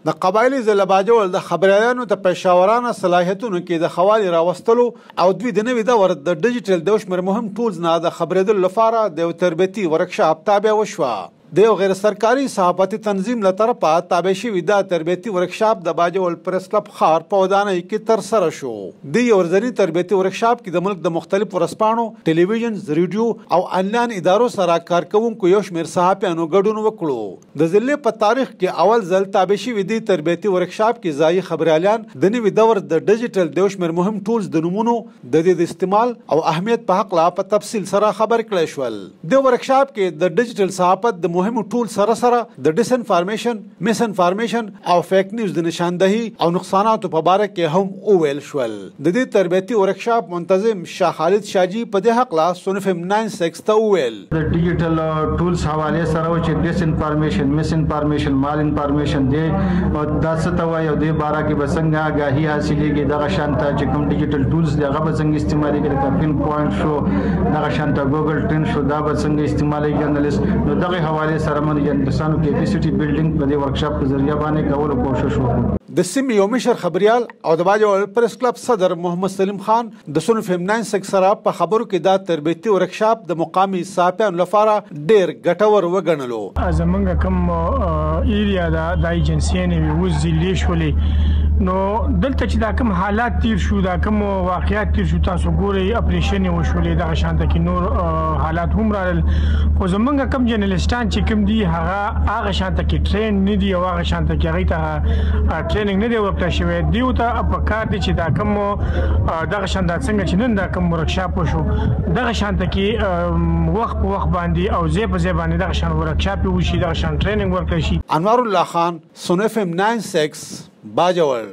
د قبایلی ضلع باجوړ د خبریالانو د پیښورانه صلاحیتونو کې د خوالي راوستلو او دوی د نوي دور د ډیجیټل د شمېر مهم ټولز نه د خبرېدلو لپاره د یو تربیتي ورکشاپ تابع وشوه. د یو غیر سرکاري صحافتي تنظیم له طرفه تابع شوي دا تربیتي ورکشاپ د باجوړ پریس کلب ښار په ودانۍ کې ترسره شو. د یو ورځني تربیتي ورکشاپ کې د ملک د مختلفو ورځپاڼو، ټلویزیون، ریډیو او انلاین ادارو سره کارکوونکو یو شمېر صحافیانو ګډون وکړو. د ضلع په تاریخ کې اول ځل تابع شوي دې تربیتي ورکشاپ کې ځایي خبریالان د نوي دور د ډیجیټل د یو شمېر مهم ټولز د نومونو د دې د استعمال او اهمیت په هکله په تفصیل سره خبر کړی شول. د ورکشاپ کې د ډیجیټل صحافت د مهمو ټول سره د ډیس انفارمیشن، مس انفارمیشن او فیک نیوز د نشاندهي او نقصاناتو په باره کې هم وویل شول. د دې تربیتي ورکشاپ منتظم شاه خالد شاجي په دې هکله سون FM 96 ته وویل د ډیجیټل ټولز حواله سره چې ډیس انفارمیشن، مس انفارمیشن، مال انفارمیشن دی او دا څه ته وایي او د باره کې به څنګه آگاهي حاصلېږي. دغه شانته چې کوم ډیجیټل ټولز دی هغه به څنګه استعمالېږي، لکه پین پوینټ شو، دغه شانته ګوګل ټرند شو، دا به څنګه استعمالېږي انالیست. نو دغه حواله سره موږ د انسانو کیپیسټي بلډینګ په دې ورکشاپ په ذریعہ باندې کولو کوشش وکړو. د سیمې یو مشر خبریال او د باجوړ پریس کلب صدر محمد سلیم خان د سون FM 96 سره په خبرو کې دا تربیتي ورکشاپ د مقامي صحافیانو لپاره ډېر ګټور وګڼلو. زمونږ کوم ایریا د ایجنسیانې اوس ضلعې شولې، نو دلته چې دا کوم حالات تیر شو، دا کوم واقعیات تیر شو، تاسو ګورئ اپریشن یې وشولې، دغه شانته کې نور حالات هم راغلل. خو زمونږ کوم جرنالستان چې کوم دي هغه شانته کې ټرین نه دي او هغه شانته کې هغوی ته ټریننګ نه دی ورکړی شوی. دیو ته په کار دی چې دا کوم دغه شانته څنګه چې نن دا کوم ورکشاپ وشو، دغه شانته کې وخت په وخت باندې او ځای په ځای باندې دغه شان ورکشاپ وشي، دغه شان ټریننګ ورکړی شي. انوار الله خان، سون FM 96 باجوړ.